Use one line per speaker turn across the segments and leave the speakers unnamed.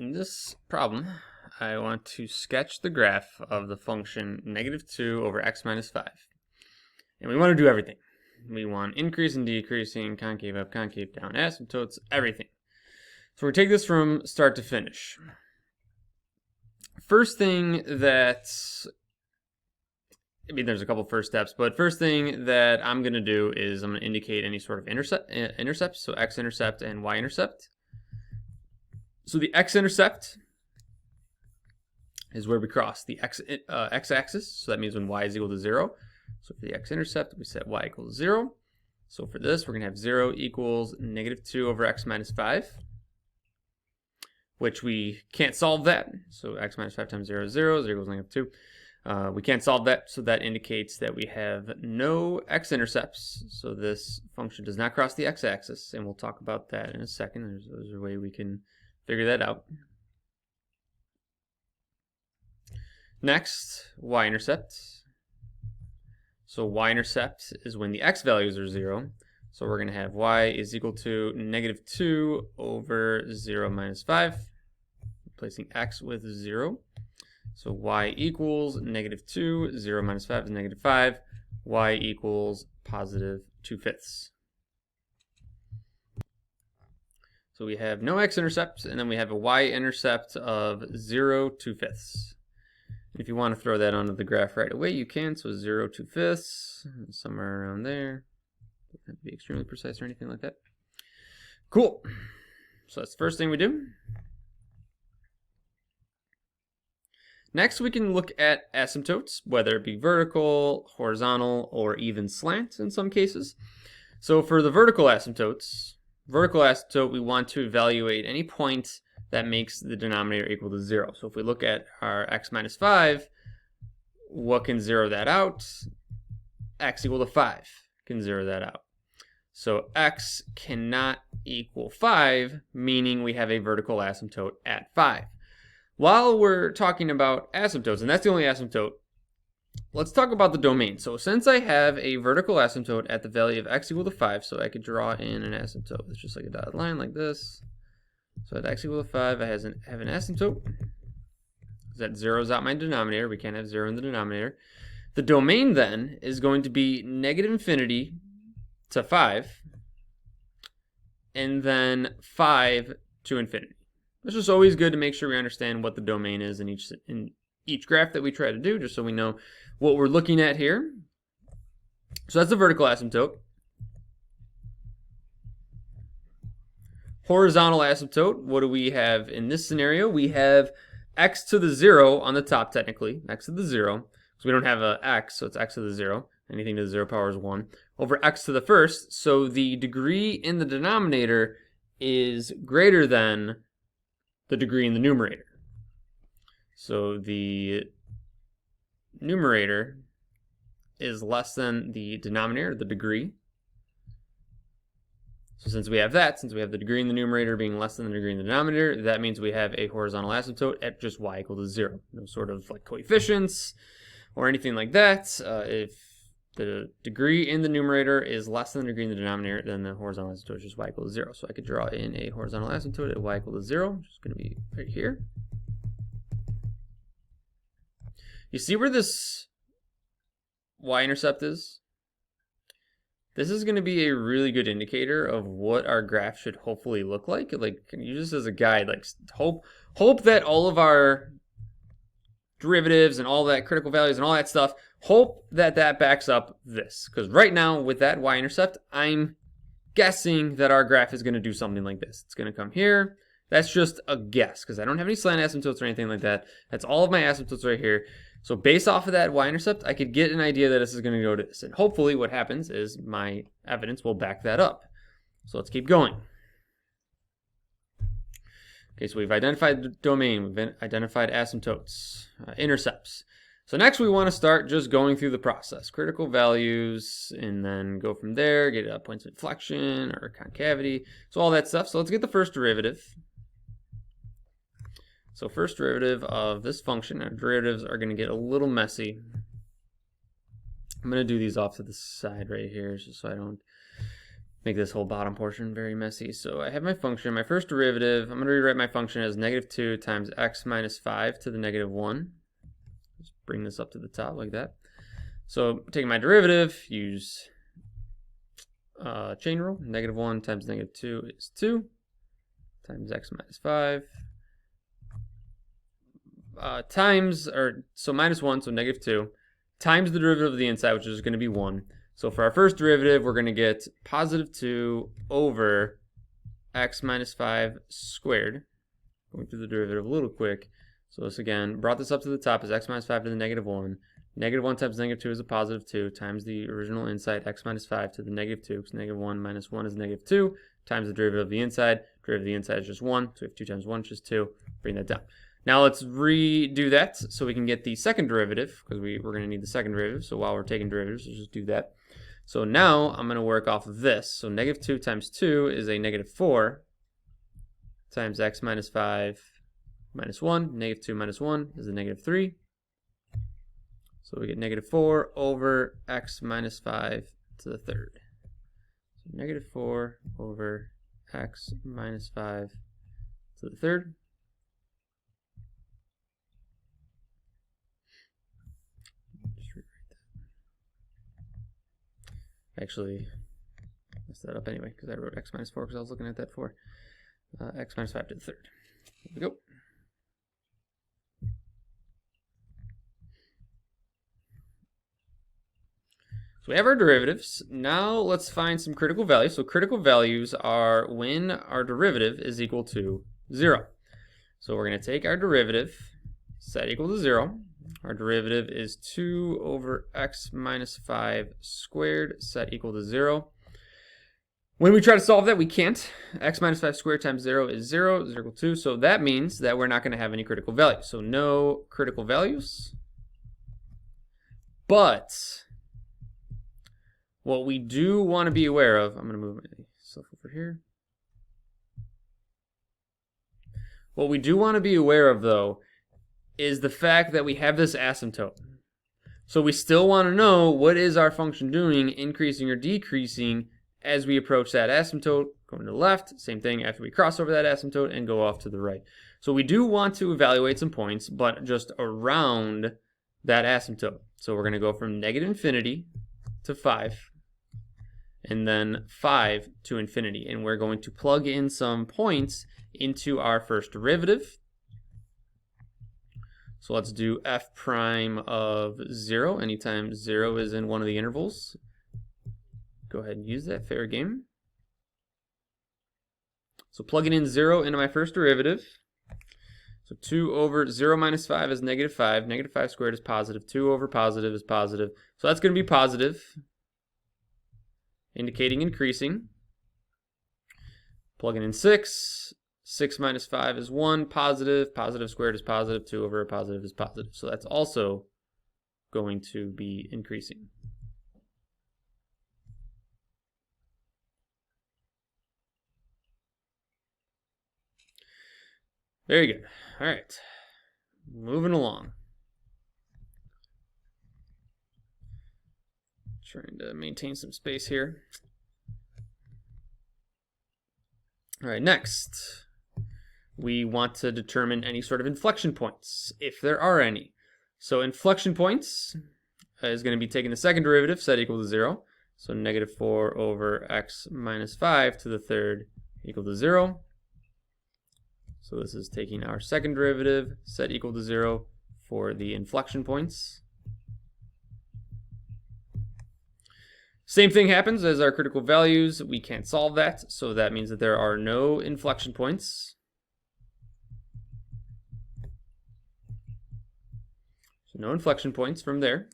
In this problem, I want to sketch the graph of the function -2 over x minus 5. And we want to do everything. We want increasing, decreasing, concave up, concave down, asymptotes, everything. So we take this from start to finish. First thing that, there's a couple first steps, but first thing that I'm going to do is I'm going to indicate any sort of intercepts, so x-intercept and y-intercept. So the x-intercept is where we cross the x-axis, so that means when y is equal to 0. So for the x-intercept, we set y equals 0. So for this, we're going to have 0 equals -2 over x minus 5, which we can't solve that. So x minus 5 times 0 is 0, 0 equals -2. We can't solve that, so that indicates that we have no x-intercepts. So this function does not cross the x-axis, and we'll talk about that in a second. There's a way we can figure that out. Next, y-intercept. So y-intercept is when the x values are 0. So we're going to have y is equal to -2 over 0 minus 5, replacing x with 0. So y equals -2, 0 minus 5 is -5, y equals positive 2/5. So we have no x-intercept, and then we have a y-intercept of 0 2/5. If you want to throw that onto the graph right away, you can. So 0 2/5, somewhere around there. Doesn't have to be extremely precise or anything like that. Cool. So that's the first thing we do. Next, we can look at asymptotes, whether it be vertical, horizontal, or even slant in some cases. So for the vertical asymptote, we want to evaluate any point that makes the denominator equal to 0. So if we look at our x minus 5, what can zero that out? X equal to 5 can zero that out. So x cannot equal 5, meaning we have a vertical asymptote at 5. While we're talking about asymptotes, and that's the only asymptote, let's talk about the domain. So since I have a vertical asymptote at the value of x equal to 5, so I could draw in an asymptote. It's just like a dotted line like this. So at x equal to 5, I have an asymptote. That zeroes out my denominator. We can't have 0 in the denominator. The domain then is going to be -infinity to 5, and then 5 to infinity. It's just always good to make sure we understand what the domain is in each graph that we try to do, just so we know what we're looking at here. So that's the vertical asymptote. Horizontal asymptote, what do we have in this scenario? We have x to the 0 on the top, technically, x to the 0. So we don't have a x, so it's x to the 0. Anything to the 0 power is 1. Over x to the first, so the degree in the denominator is greater than the degree in the numerator. So the numerator is less than the denominator, the degree. So since we have the degree in the numerator being less than the degree in the denominator, that means we have a horizontal asymptote at just y equal to 0. No sort of like coefficients or anything like that. If the degree in the numerator is less than the degree in the denominator, then the horizontal asymptote is just y equal to 0. So I could draw in a horizontal asymptote at y equal to 0, which is going to be right here. You see where this y-intercept is? This is going to be a really good indicator of what our graph should hopefully look like. Like, you just as a guide, like hope that all of our derivatives and all that critical values and all that stuff, hope that that backs up this. Because right now with that y-intercept, I'm guessing that our graph is going to do something like this. It's going to come here. That's just a guess because I don't have any slant asymptotes or anything like that. That's all of my asymptotes right here. So based off of that y-intercept, I could get an idea that this is going to go to this. And hopefully what happens is my evidence will back that up. So let's keep going. Okay, so we've identified the domain. We've identified asymptotes, intercepts. So next we want to start just going through the process. Critical values, and then go from there, get points of inflection or concavity. So all that stuff. So let's get the first derivative. So first derivative of this function, our derivatives are going to get a little messy. I'm going to do these off to the side right here just so I don't make this whole bottom portion very messy. So I have my function, my first derivative. I'm going to rewrite my function as -2 times x minus 5 to the -1. Just bring this up to the top like that. So taking my derivative, use chain rule. -1 times -2 is 2 times x minus 5 times, so -1, so -2, times the derivative of the inside, which is going to be 1. So for our first derivative, we're going to get +2 over x minus 5 squared. Going through the derivative a little quick. So this again, brought this up to the top as x minus 5 to the -1. -1 times -2 is a +2 times the original inside x minus 5 to the -2, because -1 minus 1 is -2, times the derivative of the inside. Derivative of the inside is just 1, so we have 2 times 1 is just 2. Bring that down. Now let's redo that so we can get the second derivative, because we're going to need the second derivative. So while we're taking derivatives, let's just do that. So now I'm going to work off of this. So -2 times 2 is a -4 times x minus 5 minus 1. -2 minus 1 is a -3. So we get -4 over x minus 5 to the third. So -4 over x minus 5 to the third. Just rewrite that. Actually, messed that up anyway because I wrote x minus 4 because I was looking at that for x minus 5 to the third. There we go. So we have our derivatives. Now let's find some critical values. So critical values are when our derivative is equal to 0. So we're going to take our derivative, set equal to 0. Our derivative is 2 over x minus 5 squared, set equal to 0. When we try to solve that, we can't. X minus 5 squared times 0 is 0, is equal to 2. So that means that we're not going to have any critical values. So no critical values. But what we do want to be aware of, I'm going to move myself over here. What we do want to be aware of, though, is the fact that we have this asymptote. So we still want to know what is our function doing, increasing or decreasing, as we approach that asymptote, going to the left, same thing after we cross over that asymptote and go off to the right. So we do want to evaluate some points, but just around that asymptote. So we're going to go from -infinity to 5, and then 5 to infinity. And we're going to plug in some points into our first derivative. So let's do f prime of 0. Anytime 0 is in one of the intervals, go ahead and use that, fair game. So plugging in 0 into my first derivative. So 2 over 0 minus 5 is -5. -5 squared is positive. 2 over positive is positive. So that's going to be positive, indicating increasing. Plugging in 6. 6 minus 5 is 1, positive. Positive squared is positive. 2 over a positive is positive. So that's also going to be increasing. Very good. All right. Moving along. Trying to maintain some space here. All right, next, we want to determine any sort of inflection points, if there are any. So inflection points is going to be taking the second derivative, set equal to 0. So -4 over x minus 5 to the third equal to 0. So this is taking our second derivative, set equal to 0 for the inflection points. Same thing happens as our critical values. We can't solve that, so that means that there are no inflection points. So no inflection points from there.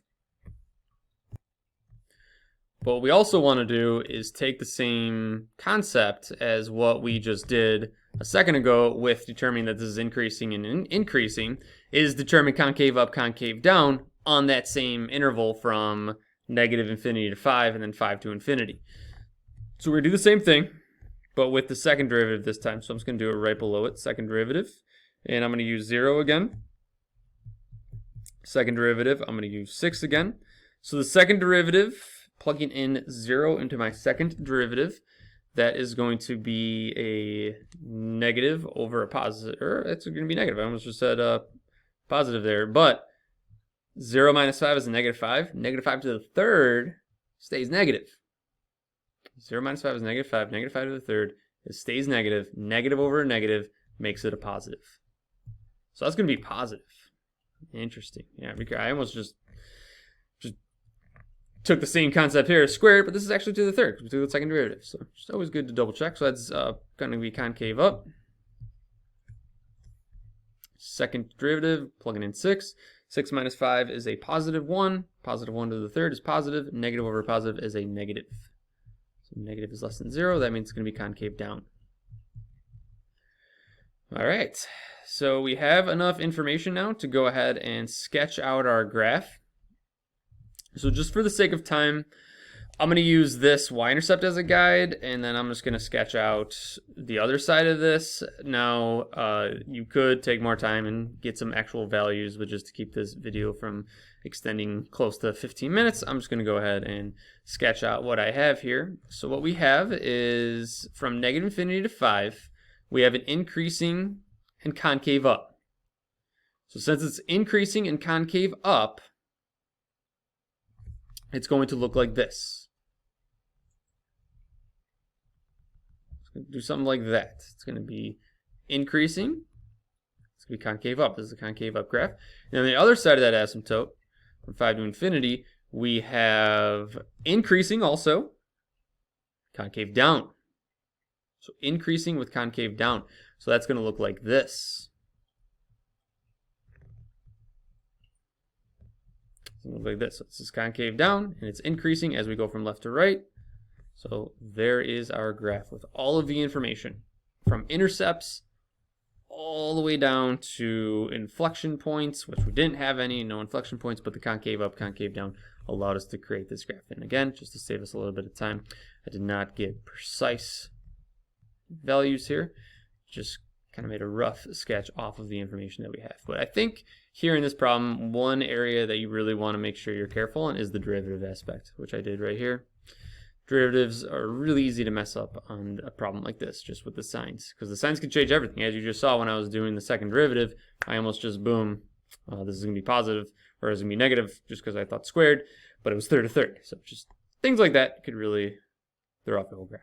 But what we also want to do is take the same concept as what we just did a second ago with determining that this is increasing and increasing, is determine concave up, concave down on that same interval from -infinity to 5 and then 5 to infinity. So we're going to do the same thing, but with the second derivative this time. So I'm just going to do it right below it, second derivative. And I'm going to use 0 again. Second derivative, I'm going to use 6 again. So the second derivative, plugging in 0 into my second derivative, that is going to be a negative over a positive, or it's going to be negative. I almost just said positive there, but 0 minus 5 is a negative 5. Negative 5 to the third stays negative. 0 minus 5 is negative 5. Negative 5 to the third, it stays negative. Negative over a negative makes it a positive. So that's going to be positive. Interesting. Yeah, I almost just took the same concept here, squared, but this is actually to the third because we took the second derivative. So it's always good to double check. So that's going to be concave up. Second derivative, plugging in 6. 6 minus 5 is a positive 1. Positive 1 to the third is positive. Negative over positive is a negative. So negative is less than 0. That means it's going to be concave down. All right. So we have enough information now to go ahead and sketch out our graph. So just for the sake of time, I'm going to use this y-intercept as a guide, and then I'm just going to sketch out the other side of this. Now, you could take more time and get some actual values, but just to keep this video from extending close to 15 minutes, I'm just going to go ahead and sketch out what I have here. So what we have is from negative infinity to 5, we have an increasing and concave up. So since it's increasing and concave up, it's going to look like this. It's going to do something like that. It's going to be increasing. It's going to be concave up. This is a concave up graph. And on the other side of that asymptote, from 5 to infinity, we have increasing also, concave down. So increasing with concave down. So that's going to look like this. Look like this. So this is concave down, and it's increasing as we go from left to right. So there is our graph with all of the information from intercepts all the way down to inflection points, which we didn't have any, no inflection points, but the concave up, concave down allowed us to create this graph. And again, just to save us a little bit of time, I did not get precise values here, just kind of made a rough sketch off of the information that we have. But I think here in this problem, one area that you really want to make sure you're careful on is the derivative aspect, which I did right here. Derivatives are really easy to mess up on a problem like this, just with the signs, because the signs can change everything. As you just saw when I was doing the second derivative, I almost just, boom, this is going to be positive, or it's going to be negative just because I thought squared, but it was third to third. So just things like that could really throw off the whole graph.